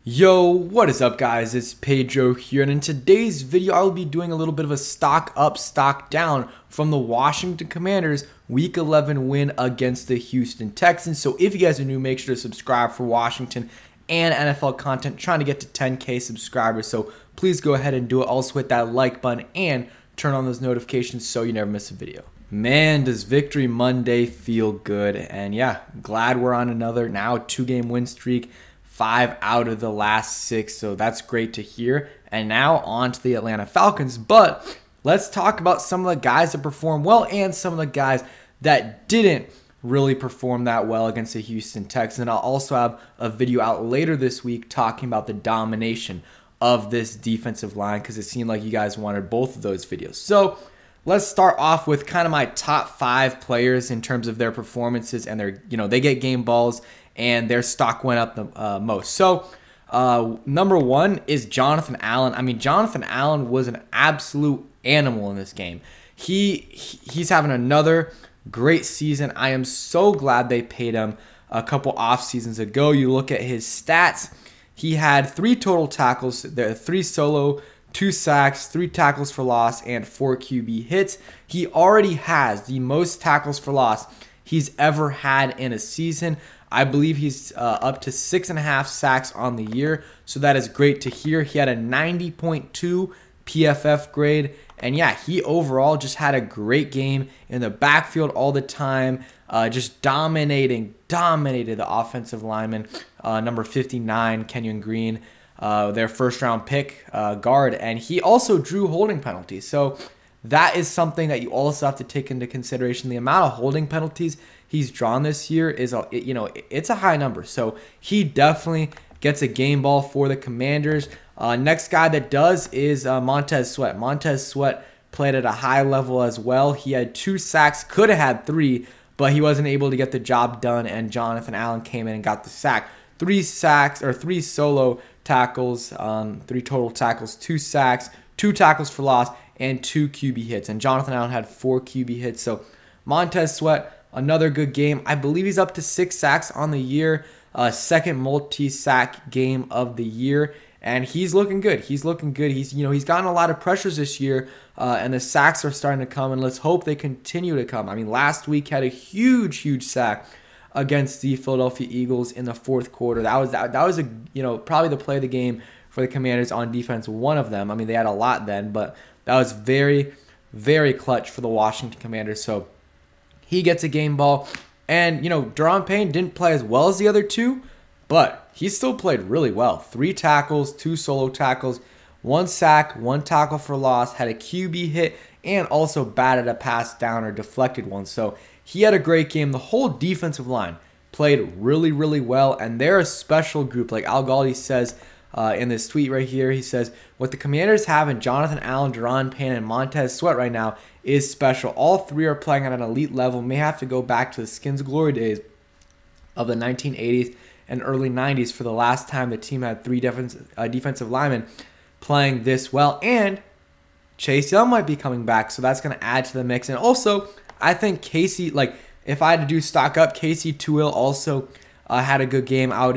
Yo, what is up guys? It's Pedro here, and in today's video I will be doing a little bit of a stock up, stock down from the Washington Commanders Week 11 win against the Houston Texans. So if you guys are new, make sure to subscribe for Washington and NFL content, trying to get to 10K subscribers. So please go ahead and do it. Also hit that like button and turn on those notifications so you never miss a video. Man, does Victory Monday feel good. And yeah, glad we're on another now 2-game win streak. 5 out of the last 6, so that's great to hear. And now on to the Atlanta Falcons. But let's talk about some of the guys that performed well and some of the guys that didn't really perform that well against the Houston Texans. And I'll also have a video out later this week talking about the domination of this defensive line, because it seemed like you guys wanted both of those videos. So let's start off with kind of my top 5 players in terms of their performances and their, they get game balls and their stock went up the most. So number 1 is Jonathan Allen. I mean, Jonathan Allen was an absolute animal in this game. He's having another great season. I am so glad they paid him a couple off seasons ago. You look at his stats. He had 3 total tackles, 3 solo, 2 sacks, 3 tackles for loss, and 4 QB hits. He already has the most tackles for loss he's ever had in a season. I believe he's up to 6.5 sacks on the year, so that is great to hear. He had a 90.2 PFF grade, and yeah, he overall just had a great game in the backfield all the time, just dominated the offensive lineman, number 59, Kenyon Green, their first-round pick guard, and he also drew holding penalties. So that is something that you also have to take into consideration. The amount of holding penalties he's drawn this year is, it's a high number. So he definitely gets a game ball for the Commanders. Next guy that does is Montez Sweat. Montez Sweat played at a high level as well. He had 2 sacks, could have had 3, but he wasn't able to get the job done, and Jonathan Allen came in and got the sack. 3 solo tackles, 3 total tackles, 2 sacks, 2 tackles for loss, and 2 QB hits. And Jonathan Allen had 4 QB hits. So Montez Sweat, another good game. I believe he's up to 6 sacks on the year, second multi-sack game of the year, and he's looking good. He's looking good. He's gotten a lot of pressures this year, and the sacks are starting to come, and let's hope they continue to come. I mean, last week had a huge sack against the Philadelphia Eagles in the 4th quarter. That was probably the play of the game for the Commanders on defense. One of them. I mean, they had a lot then, but that was very clutch for the Washington Commanders. So he gets a game ball. And, Daron Payne didn't play as well as the other 2, but he still played really well. 3 tackles, 2 solo tackles, 1 sack, 1 tackle for loss, had a QB hit, and also batted a pass down or deflected one. So he had a great game. The whole defensive line played really well, and they're a special group. Like Al Galdi says in this tweet right here, he says, what the Commanders have in Jonathan Allen, Daron Payne, and Montez Sweat right now is special. All 3 are playing at an elite level. May have to go back to the Skins glory days of the 1980s and early 90s for the last time the team had 3 defensive linemen playing this well. And Chase Young might be coming back, so that's going to add to the mix. And also, I think Casey, if I had to do stock up, Casey Tuill also had a good game out.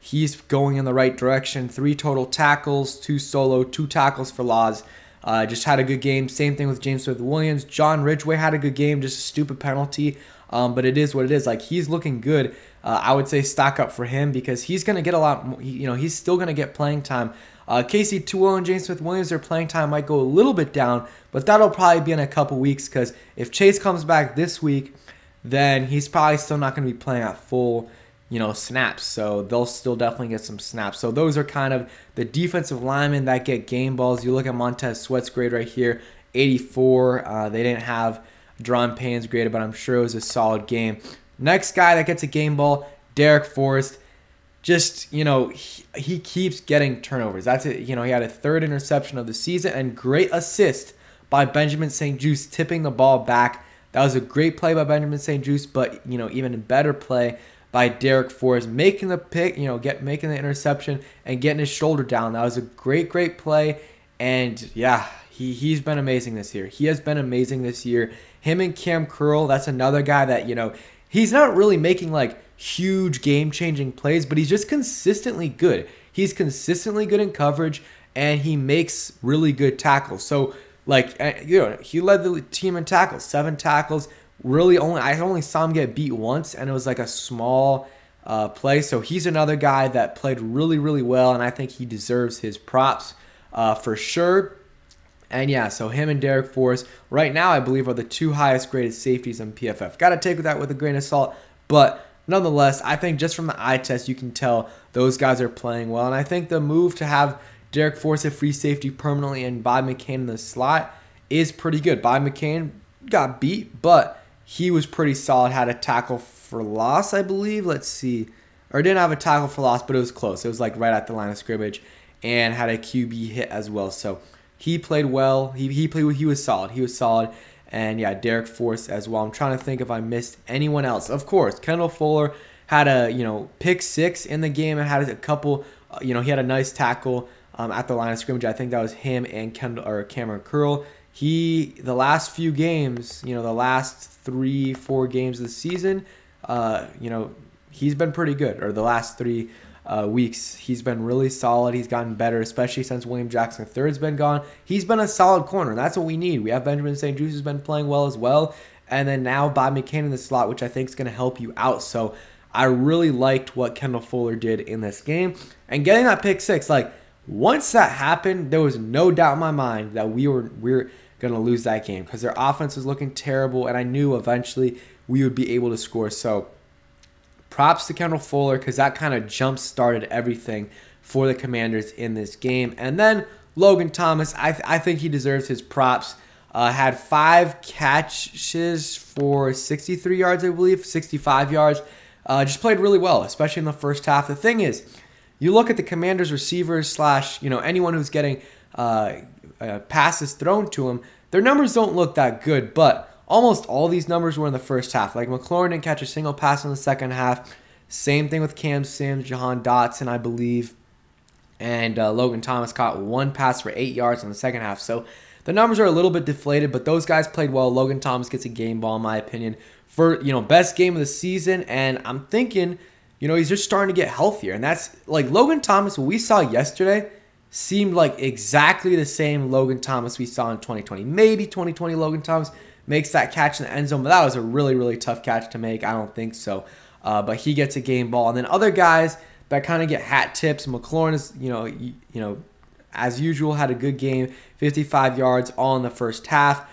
He's going in the right direction. 3 total tackles, 2 solo, 2 tackles for loss. Just had a good game. Same thing with James Smith-Williams. John Ridgeway had a good game, just a stupid penalty. But it is what it is. He's looking good. I would say stock up for him because he's going to get a lot more, he's still going to get playing time. Casey Tuill and James Smith-Williams, their playing time might go a little bit down, but that'll probably be in a couple weeks because if Chase comes back this week, then he's probably still not going to be playing at full snaps. So they'll still definitely get some snaps. So those are kind of the defensive linemen that get game balls. You look at Montez Sweat's grade right here, 84. They didn't have Daron Payne's grade, but I'm sure it was a solid game. Next guy that gets a game ball, Derek Forrest. Just, he keeps getting turnovers. That's it. He had a 3rd interception of the season and great assist by Benjamin St-Juste tipping the ball back. That was a great play by Benjamin St-Juste, but, even a better play by Derek Forrest, making the pick, making the interception and getting his shoulder down. That was a great play. And yeah, he's been amazing this year. He has been amazing this year. Him and Cam Curl, that's another guy that, he's not really making huge game-changing plays, but he's just consistently good. he's consistently good in coverage, and he makes really good tackles. So, like, he led the team in tackles, 7 tackles. Really, I only saw him get beat once, and it was like a small play. So he's another guy that played really, really well, and I think he deserves his props for sure. And yeah, so him and Derek Forrest right now, I believe, are the 2 highest graded safeties in PFF. Got to take that with a grain of salt, but nonetheless, I think just from the eye test, you can tell those guys are playing well. And I think the move to have Derek Forrest at free safety permanently and Bob McCain in the slot is pretty good. Bob McCain got beat, but he was pretty solid. Had a tackle for loss, I believe. Let's see. Or didn't have a tackle for loss, but it was close. It was like right at the line of scrimmage, and had a QB hit as well. So he played well. He was solid. He was solid. And yeah, Derek Forrest as well. I'm trying to think if I missed anyone else. Of course, Kendall Fuller had a pick 6 in the game and had a couple. He had a nice tackle at the line of scrimmage. I think that was him and Cameron Curl. The last few games, the last 3-4 games of the season, he's been pretty good. Or the last 3 weeks, he's been really solid. He's gotten better, especially since William Jackson III's been gone. He's been a solid corner, and that's what we need. We have Benjamin St. Juste who's been playing well as well, and then now Bob McCain in the slot, which I think is going to help you out. So I really liked what Kendall Fuller did in this game, and getting that pick 6. Like, once that happened, there was no doubt in my mind that we're going to lose that game because their offense was looking terrible, and I knew eventually we would be able to score. So props to Kendall Fuller because that kind of jump-started everything for the Commanders in this game. And then Logan Thomas, I think he deserves his props. Had 5 catches for 63 yards, I believe, 65 yards. Just played really well, especially in the first half. The thing is, you look at the Commanders receivers / anyone who's getting passes thrown to him, their numbers don't look that good, but almost all these numbers were in the first half. Like, McLaurin didn't catch a single pass in the second half. Same thing with Cam Sims, Jahan Dotson, I believe. And Logan Thomas caught 1 pass for 8 yards in the second half. So the numbers are a little bit deflated, but those guys played well. Logan Thomas gets a game ball, in my opinion, for, best game of the season. And I'm thinking, he's just starting to get healthier. And that's, like, Logan Thomas, what we saw yesterday, seemed like exactly the same Logan Thomas we saw in 2020. Maybe 2020 Logan Thomas makes that catch in the end zone, but that was a really, really tough catch to make. I don't think so. But he gets a game ball. And then other guys that kind of get hat tips. McLaurin is, as usual, had a good game, 55 yards all in the first half.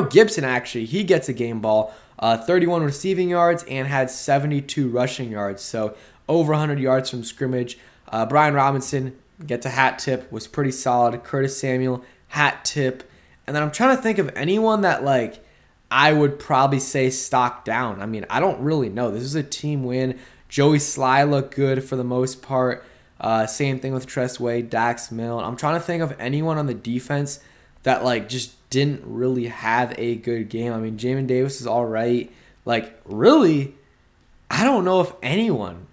Gibson, actually, he gets a game ball, 31 receiving yards and had 72 rushing yards. So over 100 yards from scrimmage. Brian Robinson gets a hat tip, was pretty solid. Curtis Samuel, hat tip. And then I'm trying to think of anyone that, like, I would probably say stock down. I mean, I don't really know. This is a team win. Joey Sly looked good for the most part. Same thing with Tress Way, Dax Milne. I'm trying to think of anyone on the defense that, like, just didn't really have a good game. I mean, Jamin Davis is all right. Like, really, I don't know if anyone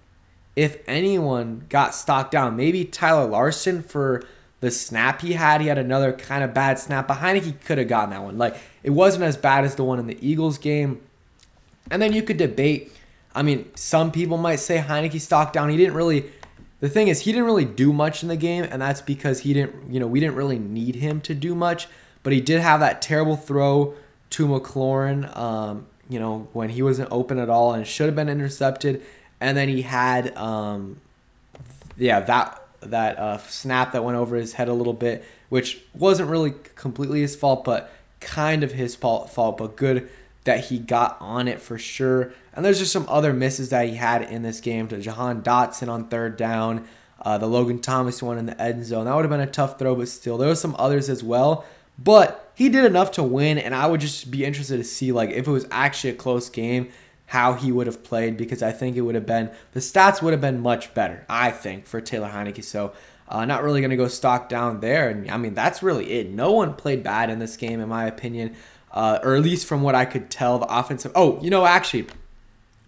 got stocked down. Maybe Tyler Larson for the snap he had. He had another kind of bad snap. But Heineke could have gotten that one. Like, it wasn't as bad as the one in the Eagles game. And then you could debate. I mean, some people might say Heineke stocked down. He didn't really. The thing is, he didn't really do much in the game, and that's because we didn't really need him to do much. But he did have that terrible throw to McLaurin, when he wasn't open at all, and it should have been intercepted. And then he had, that snap that went over his head a little bit, which wasn't really completely his fault, but kind of his fault, but good that he got on it for sure. And there's just some other misses that he had in this game to Jahan Dotson on 3rd down, the Logan Thomas one in the end zone. That would have been a tough throw, but still, there were some others as well. But he did enough to win, and I would just be interested to see, like, if it was actually a close game, how he would have played, because I think the stats would have been much better, I think, for Taylor Heineke. So not really going to go stock down there. And I mean, that's really it. No one played bad in this game, in my opinion, or at least from what I could tell. The offensive. Actually,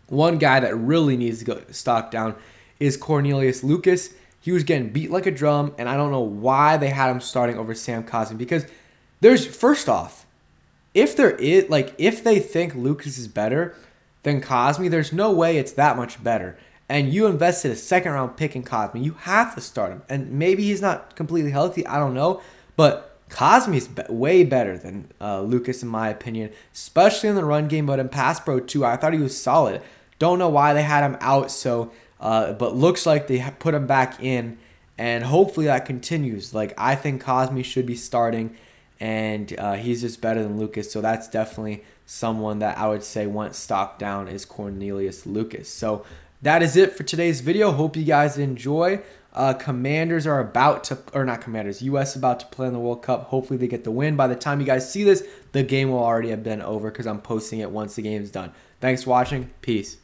one guy that really needs to go stock down is Cornelius Lucas. He was getting beat like a drum, and I don't know why they had him starting over Sam Cosmi, because first off, if they think Lucas is better than Cosmi, there's no way it's that much better. and you invested a second-round pick in Cosme. You have to start him. And maybe he's not completely healthy. I don't know. But Cosme's way better than Lucas, in my opinion, especially in the run game. But in pass pro, too, I thought he was solid. Don't know why they had him out, but looks like they put him back in. And hopefully that continues. Like, I think Cosme should be starting, and he's just better than Lucas. So that's definitely someone that I would say went stock down is Cornelius Lucas. So that is it for today's video. Hope you guys enjoy. Commanders are about to, or not Commanders, U.S. about to play in the World Cup. Hopefully they get the win. By the time you guys see this, the game will already have been over because I'm posting it once the game's done. Thanks for watching. Peace.